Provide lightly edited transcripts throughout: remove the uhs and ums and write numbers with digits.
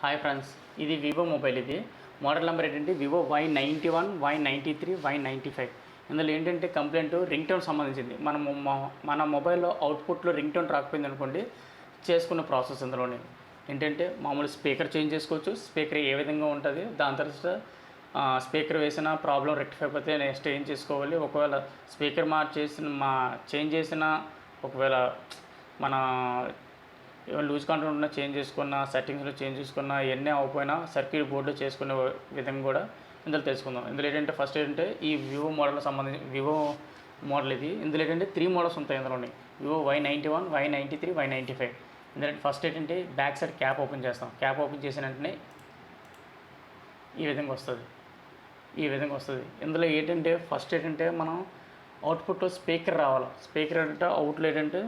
Hi friends, ఇది Vivo mobile. ఇది model number ఏంటంటే వివో y91, y93, y95. ఇందులో ఏంటంటే కంప్లైంట్ రింగ్ టోన్ సంబంధించింది. మన మొబైల్లో అవుట్పుట్లో రింగ్ టోన్ రాకపోయింది అనుకోండి, చేసుకున్న ప్రాసెస్ ఇందులోనే ఏంటంటే మామూలు స్పీకర్ చేంజ్ చేసుకోవచ్చు. స్పీకర్ ఏ విధంగా ఉంటుంది, దాని తర్వాత స్పీకర్ వేసిన ప్రాబ్లం రెక్టిఫై అయిపోతే నెక్స్ట్ ఏం చేసుకోవాలి. ఒకవేళ స్పీకర్ చేంజ్ చేసిన ఒకవేళ మన ఏమైనా లూజ్ కంట్రోల్ ఉన్నా చేంజ్ చేసుకున్న, సెట్టింగ్స్లో చేంజ్ చేసుకున్న, ఇవన్నీ అవ్వకపోయినా సర్క్యూట్ బోర్డులో చేసుకునే విధంగా కూడా ఇందులో తెలుసుకుందాం. ఇందులో ఏంటంటే ఫస్ట్ ఏంటంటే ఈ వివో మోడల్ సంబంధించి వివో మోడల్ ఇది. ఇందులో ఏంటంటే 3 మోడల్స్ ఉంటాయి. ఇందులోని వివో y91, y93, y95. ఇందులో ఫస్ట్ ఏంటంటే బ్యాక్ సైడ్ క్యాప్ ఓపెన్ చేస్తాం. క్యాప్ ఓపెన్ చేసిన వెంటనే ఈ విధంగా వస్తుంది. ఇందులో ఏంటంటే ఫస్ట్ ఏంటంటే మనం అవుట్పుట్లో స్పీకర్ రావాలి. స్పీకర్ అంటే అవుట్లో ఏంటంటే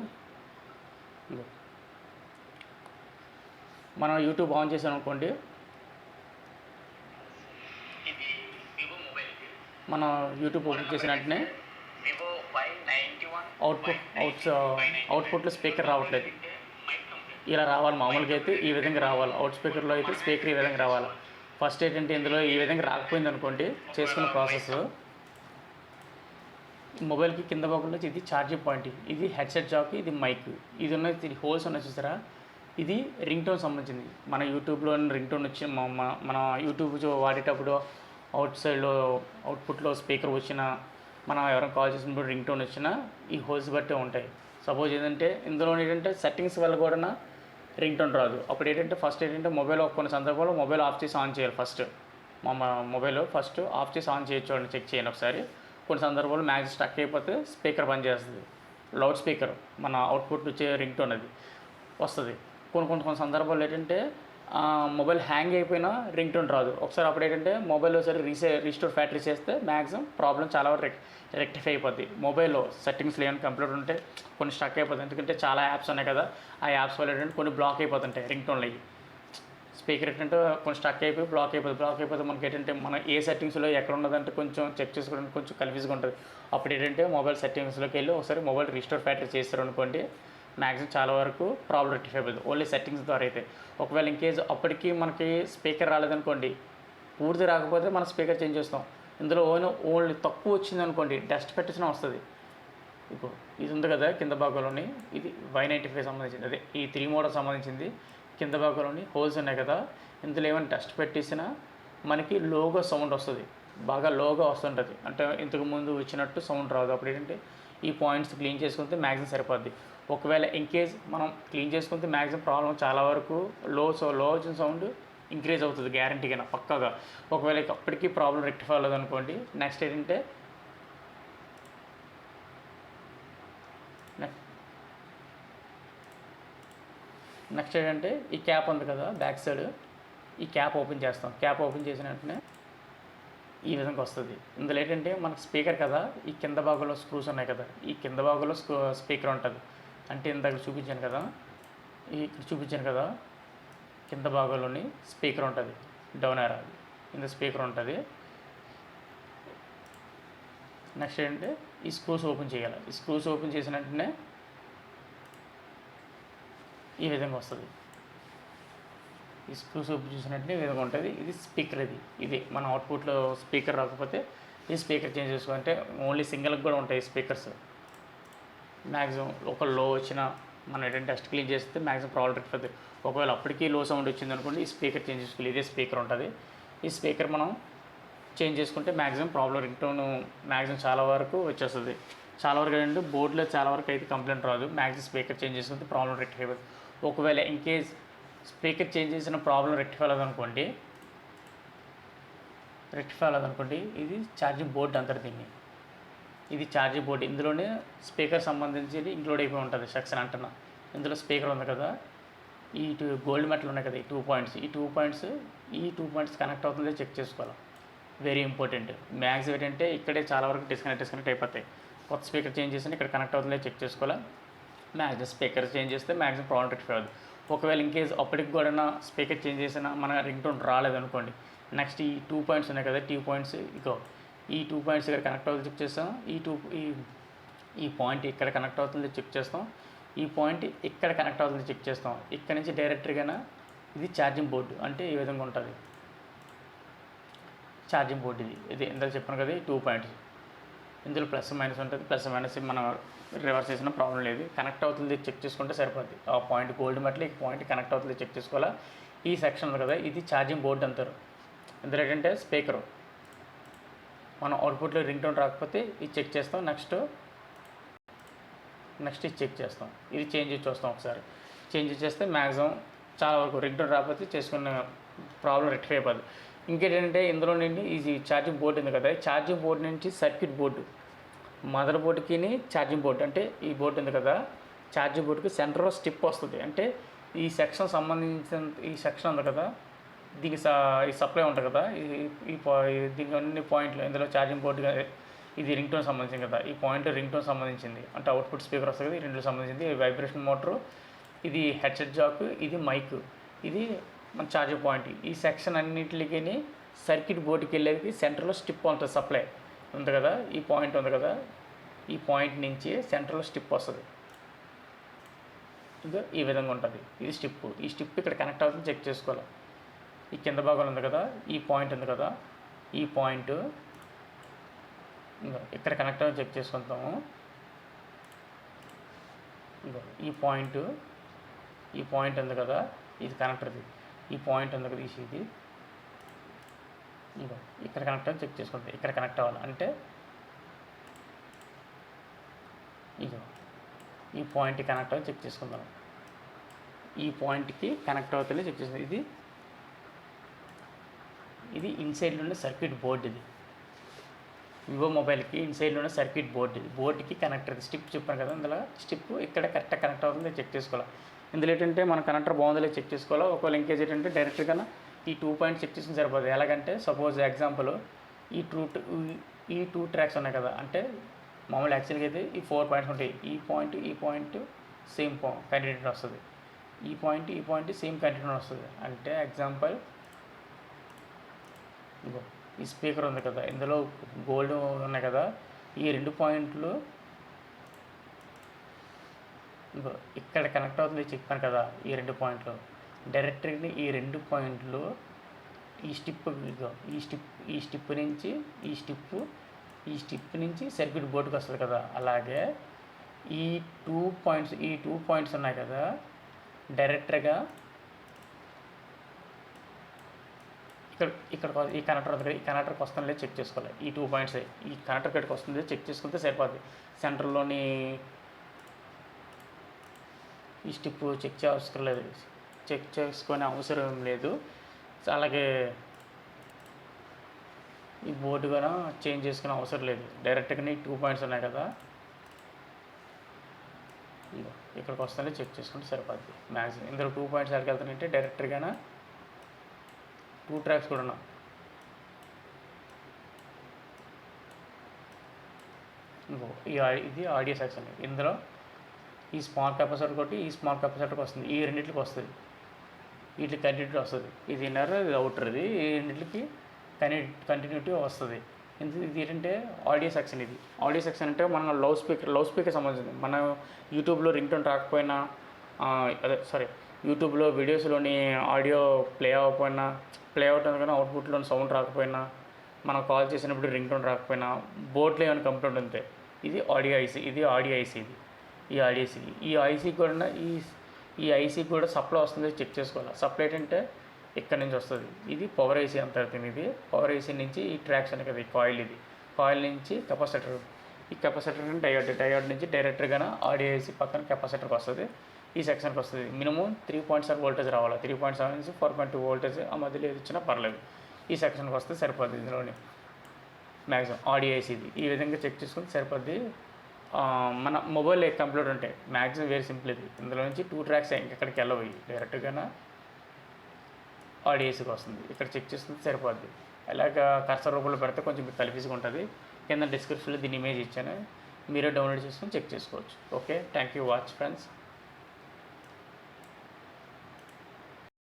మనం యూట్యూబ్ ఆన్ చేసాం అనుకోండి, మనం యూట్యూబ్ ఓపెన్ చేసిన వెంటనే అవుట్పుట్లో స్పీకర్ రావట్లేదు. ఇలా రావాలి. మామూలుగా అయితే ఈ విధంగా రావాలి. అవుట్ స్పీకర్లో అయితే స్పీకర్ ఈ విధంగా రావాలి. ఫస్ట్ ఏంటంటే ఇందులో ఈ విధంగా రాకపోయింది అనుకోండి, చేసుకున్న ప్రాసెస్ మొబైల్కి కింద భాగంలో ఇది ఛార్జింగ్ పాయింట్, ఇది హెడ్సెట్ జాక్, ఇది మైక్, ఇది ఉన్నది హోల్స్ ఉన్నాయి చూసారా. ఇది రింగ్ టోన్ సంబంధించింది. మన యూట్యూబ్లో రింగ్ టోన్ వచ్చి మన యూట్యూబ్ వాడేటప్పుడు అవుట్పుట్లో స్పీకర్ వచ్చినా, మనం ఎవరైనా కాల్ చేసినప్పుడు రింగ్ టోన్ వచ్చినా ఈ హోల్స్ బట్టే ఉంటాయి. సపోజ్ ఏంటంటే ఇందులో ఏంటంటే సెట్టింగ్స్ వల్ల కూడా రింగ్ టోన్ రాదు. అప్పుడు ఏంటంటే ఫస్ట్ ఏంటంటే మొబైల్ కొన్ని సందర్భాల్లో మొబైల్ ఆఫ్ చేసి ఆన్ చేయాలి. ఫస్ట్ మొబైల్ ఫస్ట్ ఆఫ్ చేసి ఆన్ చేయొచ్చు అని చెక్ చేయండి ఒకసారి. కొన్ని సందర్భాల్లో మ్యాక్స్ స్టక్ అయిపోతే స్పీకర్ పనిచేస్తుంది. లౌడ్ స్పీకర్ మన అవుట్పుట్ వచ్చే రింగ్ టోన్ అది వస్తుంది. కొన్ని సందర్భాల్లో ఏంటంటే మొబైల్ హ్యాంగ్ అయిపోయినా రింగ్ టోన్ రాదు. ఒకసారి అప్పుడు ఏంటంటే మొబైల్ ఒకసారి రీస్టోర్ ఫ్యాక్టరీ చేస్తే మ్యాక్సిమం ప్రాబ్లం చాలా వరకు రెక్టిఫై అయిపోద్ది. మొబైల్లో సెట్టింగ్స్ లేని కంప్యూటర్ ఉంటే కొన్ని స్టక్ అయిపోతుంది. ఎందుకంటే చాలా యాప్స్ ఉన్నాయి కదా, ఆ యాప్స్ వల్ల ఏంటంటే కొన్ని బ్లాక్ అయిపోతుంటాయి రింగ్ టోన్లు అయ్యి. స్పీకర్ ఏంటంటే కొన్ని స్టక్ అయిపోయి బ్లాక్ అయిపోతే మనకి ఏంటంటే మన ఏ సెట్టింగ్స్లో ఎక్కడ ఉన్నదంటే కొంచెం చెక్ చేసుకోవడానికి కొంచెం కన్ఫ్యూజ్గా ఉంటుంది. అప్పుడు ఏంటంటే మొబైల్ సెట్టింగ్స్లోకి వెళ్ళి ఒకసారి మొబైల్ రీస్టోర్ ఫ్యాక్టరీ చేస్తారు అనుకోండి, మ్యాక్సిమం చాలా వరకు ప్రాబ్లం రెక్టిఫై అయిపోతుంది. ఓన్లీ సెట్టింగ్స్ ద్వారా అయితే. ఒకవేళ ఇంకేజ్ అప్పటికి మనకి స్పీకర్ రాలేదనుకోండి, పూర్తి రాకపోతే మనం స్పీకర్ చేంజ్ చేస్తాం. ఇందులో ఓన్లీ తక్కువ వచ్చింది అనుకోండి, డస్ట్ పెట్టిన వస్తుంది. ఇప్పుడు ఇది ఉంది కదా కింద భాగంలోని, ఇది y95 సంబంధించింది. అదే ఈ 3 మోడల్ సంబంధించింది. కింద భాగంలోని హోల్స్ ఉన్నాయి కదా, ఇందులో ఏమైనా డస్ట్ పెట్టేసినా మనకి లోగా సౌండ్ వస్తుంది. బాగా లోగా వస్తుంటుంది. అంటే ఇంతకుముందు వచ్చినట్టు సౌండ్ రాదు. అప్పుడు ఏంటంటే ఈ పాయింట్స్ క్లీన్ చేసుకుంటే మ్యాక్సిమం సరిపోద్ది. ఒకవేళ ఇంకేజ్ మనం క్లీన్ చేసుకుంటే మ్యాక్సిమం ప్రాబ్లం చాలా వరకు లో వచ్చిన సౌండ్ ఇంక్రీజ్ అవుతుంది గ్యారంటీగా పక్కాగా. ఒకవేళ అప్పటికీ ప్రాబ్లం రెక్టిఫై అవ్వలేదు అనుకోండి, నెక్స్ట్ ఏంటంటే ఈ క్యాప్ ఉంది కదా బ్యాక్ సైడ్, ఈ క్యాప్ ఓపెన్ చేస్తాం. క్యాప్ ఓపెన్ చేసిన వెంటనే ఈ విధంగా వస్తుంది. ఇందులో ఏంటంటే మనకు స్పీకర్ కదా, ఈ కింద భాగంలో స్క్రూస్ ఉన్నాయి కదా, ఈ కింద భాగంలో స్పీకర్ ఉంటుంది. అంటే ఇందాక చూపించాను కదా, కింద భాగంలోని స్పీకర్ ఉంటుంది. డౌన్ ఏరా కింద స్పీకర్ ఉంటుంది. నెక్స్ట్ ఏంటంటే ఈ స్క్రూస్ ఓపెన్ చేయాలి. ఈ స్క్రూస్ ఓపెన్ చేసిన వెంటనే ఈ విధంగా వస్తుంది. ఈ స్క్రూస్ ఓపెన్ చేసినట్టు ఈ విధంగా ఉంటుంది. ఇది స్పీకర్. ఇది మన అవుట్పుట్లో స్పీకర్ రాకపోతే ఈ స్పీకర్ చేంజ్ చేసుకోవాలంటే ఓన్లీ సింగిల్కి కూడా ఉంటాయి స్పీకర్స్. మ్యాక్సిమం ఒక లో వచ్చినా మనం ఏంటంటే డస్ట్ క్లీన్ చేస్తే మ్యాక్సిమం ప్రాబ్లం రెక్టిఫై. ఒకవేళ అప్పటికీ లో సౌండ్ వచ్చింది అనుకోండి, ఈ స్పీకర్ చేంజ్ చేసుకోవాలి. ఇదే స్పీకర్ ఉంటుంది. ఈ స్పీకర్ మనం చేంజ్ చేసుకుంటే maximum problem ring tone maximum చాలా వరకు వచ్చేస్తుంది. చాలా వరకు ఏంటంటే బోర్డులో చాలా వరకు అయితే కంప్లైంట్ రాదు. మ్యాక్సిమం స్పీకర్ చేంజ్ చేసుకుంటే ప్రాబ్లం రెక్టిఫై అవుతుంది. ఒకవేళ ఇంకేజ్ స్పీకర్ చేంజ్ చేసిన ప్రాబ్లం రెక్టిఫై అవ్వదనుకోండి, ఇది ఛార్జింగ్ బోర్డు అంటారు దీన్ని. ఇది ఛార్జింగ్ బోర్డు. ఇందులోనే స్పీకర్ సంబంధించి ఇంక్లూడ్ అయిపోయి ఉంటుంది సెక్షన్ అంటున్నా. ఇందులో స్పీకర్ ఉంది కదా, ఈ గోల్డ్ మెటల్ ఉన్నాయి కదా, ఈ 2 పాయింట్స్, ఈ టూ పాయింట్స్ కనెక్ట్ అవుతుందో చెక్ చేసుకోవాలి. Very important. మ్యాక్సిమం ఏంటంటే ఇక్కడే చాలా వరకు డిస్కనెక్ట్ అయిపోతాయి. కొత్త స్పీకర్ చేంజ్ చేస్తే ఇక్కడ కనెక్ట్ అవుతుందో చెక్ చేసుకోవాలి. మ్యాక్సిమం స్పీకర్ చేంజ్ చేస్తే మ్యాక్సిమం ప్రాబ్లం రెక్టిఫై అవుతుంది. ఒకవేళ ఇంకేజ్ అప్పటికి కూడా స్పీకర్ చేంజ్ చేసినా మన రింగ్ టోన్ రాలేదనుకోండి, నెక్స్ట్ ఈ 2 పాయింట్స్ ఉన్నాయి కదా, 2 పాయింట్స్ ఈ 2 పాయింట్స్ ఇక్కడ కనెక్ట్ అవుతుంది చెక్ చేస్తాం. ఈ పాయింట్ ఇక్కడ కనెక్ట్ అవుతుంది చెక్ చేస్తాం. ఈ పాయింట్ ఇక్కడ కనెక్ట్ అవుతుంది చెక్ చేస్తాం. ఇక్కడ నుంచి డైరెక్ట్గా ఇది ఛార్జింగ్ బోర్డు, అంటే ఈ విధంగా ఉంటుంది ఛార్జింగ్ బోర్డు. ఇది ఇందులో చెప్పాను కదా, 2 పాయింట్స్. ఇందులో ప్లస్ మైనస్ ఉంటుంది. ప్లస్ మైనస్ మనం రివర్స్ చేసిన ప్రాబ్లం లేదు. కనెక్ట్ అవుతుంది చెక్ చేసుకుంటే సరిపోద్ది. ఆ పాయింట్ గోల్డ్ మెటల్ ఈ పాయింట్ కనెక్ట్ అవుతుంది చెక్ చేసుకోవాలా. ఈ సెక్షన్ ఉంది కదా, ఇది ఛార్జింగ్ బోర్డు అంటారు. ఇందులో ఏంటంటే స్పీకరు. మనం అవుట్పుట్లో రింగ్ టోన్ రాకపోతే ఇది చెక్ చేస్తాం. నెక్స్ట్ ఇది చెక్ చేస్తాం. ఇది చేంజ్ చూస్తాం. ఒకసారి చేంజ్ చేస్తే మ్యాక్సిమం చాలా వరకు రింగ్ టోన్ రాకపోతే చేసుకున్న ప్రాబ్లం రెక్టిఫై అయిపోద్ది. ఇంకేంటంటే ఇందులో నుండి ఇది ఛార్జింగ్ బోర్డు ఉంది కదా, ఛార్జింగ్ బోర్డు నుంచి సర్క్యూట్ బోర్డు, మదర్ బోర్డుకి ఛార్జింగ్ బోర్డు, అంటే ఈ బోర్డు ఉంది కదా, ఛార్జింగ్ బోర్డుకి సెంటర్లో స్టిప్ వస్తుంది. అంటే ఈ సెక్షన్ సంబంధించిన ఈ సెక్షన్ ఉంది కదా, దీనికి ఈ సప్లై ఉంటుంది కదా, దీనికి అన్ని పాయింట్లు ఇందులో ఛార్జింగ్ బోర్డు, ఇది రింగ్ టోన్ సంబంధించింది కదా, ఈ పాయింట్ రింగ్ టోన్ సంబంధించింది, అంటే అవుట్పుట్ స్పీకర్ వస్తుంది కదా, ఈ రెండు సంబంధించింది. వైబ్రేషన్ మోటరు, ఇది హెడ్సెట్ జాక్, ఇది మైక్, ఇది మన ఛార్జింగ్ పాయింట్. ఈ సెక్షన్ అన్నింటికి సర్క్యూట్ బోర్డుకి వెళ్ళేది సెంటర్లో స్టిప్ ఉంటుంది. సప్లై ఉంది కదా, ఈ పాయింట్ ఉంది కదా, ఈ పాయింట్ నుంచి సెంటర్లో స్టిప్ వస్తుంది. ఇంకా ఈ విధంగా ఉంటుంది. ఇది స్టిప్. ఈ స్టిప్ ఇక్కడ కనెక్ట్ అవుతుంది చెక్ చేసుకోవాలి. ఈ కింద భాగంలో ఉంది కదా, ఈ పాయింట్ ఉంది కదా, ఈ పాయింట్ ఇంకా ఇక్కడ కనెక్ట్ అవుతుంది చెక్ చేసుకుంటాము. ఇంకా ఈ పాయింట్ ఉంది కదా, ఇది కనెక్టర్ది. ఈ పాయింట్ ఉంది కదా, ఇది ఇంకా ఇక్కడ కనెక్ట్ అవుతుంది చెక్ చేసుకుంటాం. ఇక్కడ కనెక్ట్ అవ్వాలి అంటే ఇగో ఈ పాయింట్కి కనెక్ట్ అవుతుంది చెక్ చేసుకుందాం. ఈ పాయింట్కి కనెక్ట్ అవుతుంది చెక్ చేసుకుందాం. ఇది ఇన్సైడ్లో ఉన్న సర్క్యూట్ బోర్డు. ఇది వివో మొబైల్కి ఇన్సైడ్లో ఉన్న సర్క్యూట్ బోర్డు. ఇది బోర్డుకి కనెక్టర్. స్టిప్ చెప్పాను కదా, అందులో స్టిప్ ఇక్కడ కరెక్ట్గా కనెక్ట్ అవుతుంది చెక్ చేసుకోవాలి. ఇందులో ఏంటంటే మన కనెక్టర్ బాగుందో చెక్ చేసుకోవాలి. ఒక లింకేజ్ ఏంటంటే డైరెక్ట్గా ఈ 2 పాయింట్స్ చెక్ చేసుకుని సరిపోతుంది. ఎలాగంటే సపోజ్ ఎగ్జాంపుల్ ఈ టూ ట్రాక్స్ ఉన్నాయి కదా, అంటే మామూలు యాక్చువల్గా అయితే ఈ 4 పాయింట్స్ ఉంటాయి. ఈ పాయింట్ సేమ్ కంటిన్యూటీ వస్తుంది. ఈ పాయింట్ సేమ్ కంటిన్యూటీ వస్తుంది. అంటే ఎగ్జాంపుల్ ఇంకో ఈ స్పీకర్ ఉంది కదా, ఇందులో గోల్డ్ ఉన్నాయి కదా, ఈ 2 పాయింట్లు ఇంకో ఇక్కడ కనెక్ట్ అవుతుంది చెప్పాను కదా, ఈ 2 పాయింట్లు డైరెక్ట్గా ఈ 2 పాయింట్లు ఈ స్టిప్ నుంచి సర్క్యూట్ బోర్డుకి వస్తుంది కదా. అలాగే ఈ 2 పాయింట్స్ ఉన్నాయి కదా, డైరెక్ట్గా ఇక్కడ ఈ కనెక్టర్ ఉంది కదా, ఈ కనెక్టర్కి వస్తుందో చెక్ చేసుకోవాలి. ఈ 2 పాయింట్స్ ఈ కనెక్టర్ ఇక్కడికి వస్తుందో చెక్ చేసుకుంటే సరిపోతుంది. సెంటర్లోని ఈ స్టిప్ చెక్ చేసుకునే అవసరం లేదు. అలాగే ఈ బోర్డు కూడా చేంజ్ చేసుకునే అవసరం లేదు. డైరెక్ట్గా 2 పాయింట్స్ ఉన్నాయి కదా, ఇక్కడికి వస్తుందో చెక్ చేసుకుంటే సరిపోద్ది. మ్యాక్సిమం ఇందులో 2 పాయింట్స్ ఎక్కడికి వెళ్తానంటే డైరెక్ట్గా 2 ట్రాక్స్ కూడా ఉన్నాయి. ఇది ఆడియో సెక్షన్. ఇందులో ఈ స్మాల్ కెపాసిటర్ కొట్టి ఈ స్మాల్ కెపాసిటర్కి వస్తుంది. ఈ రెండింటికి వస్తుంది. వీటికి కంటిన్యూటీ వస్తుంది. ఇది ఇన్నర్, ఇది అవుటర్. ఈ రెండింటికి కంటిన్యూటీ వస్తుంది. ఇది ఏంటంటే ఆడియో సెక్షన్. ఇది ఆడియో సెక్షన్ అంటే మన లౌడ్ స్పీకర్ సంబంధించింది. మనం యూట్యూబ్లో రింగ్ టోన్ రాకపోయినా, యూట్యూబ్లో వీడియోస్లోని ఆడియో ప్లే అవుతుంది కానీ అవుట్పుట్లోని సౌండ్ రాకపోయినా, మనం కాల్ చేసినప్పుడు రింగ్ టోన్ రాకపోయినా, బోర్డులో ఏమైనా కంప్లైంట్ ఉంటే ఇది ఆడియో ఐసీ. ఇది ఆడియో ఐసీ. ఈ ఐసీ కూడా సప్లై వస్తుంది చెక్ చేసుకోవాలి. సప్లై ఏంటంటే ఇక్కడ నుంచి వస్తుంది. ఇది పవర్ ఐసీ అంటారు. ఇది పవర్ ఐసీ నుంచి ఈ ట్రాక్స్ ఉన్నాయి కదా, ఈ కాయిల్ నుంచి కెపాసిటర్. ఈ కెపాసిటర్ డయోడ్ నుంచి డైరెక్ట్గా ఆడియో ఐసీ పక్కన కెపాసిటర్కి వస్తుంది. ఈ సెక్షన్కి వస్తుంది. మినిమం 3.7 వోల్టేజ్ రావాలి. 3.7 నుంచి 4.2 వోల్టేజ్ ఆ మధ్యలో ఏది ఇచ్చినా పర్లేదు. ఈ సెక్షన్కి వస్తే సరిపోద్ది. ఇందులోని మ్యాక్సిమం ఆడియో ఐసీది ఈ విధంగా చెక్ చేసుకుంటే సరిపోద్ది. మన మొబైల్ కంప్యూటర్ ఉంటాయి మ్యాక్సిమం వెరీ సింపుల్. ఇది ఇందులో నుంచి 2 ట్రాక్స్ ఇంకెక్కడికి వెళ్ళబోయి డైరెక్ట్గా ఆడియో ఐసీకి వస్తుంది. ఇక్కడ చెక్ చేసుకుంటే సరిపోద్ది. అలాగ కర్సర్ రూపంలో పెడితే కొంచెం కన్ఫ్యూజ్గా ఉంటుంది. కింద డిస్క్రిప్షన్లో దీని ఇమేజ్ ఇచ్చాను, మీరే డౌన్లోడ్ చేసుకొని చెక్ చేసుకోవచ్చు. Okay, thank you watch friends.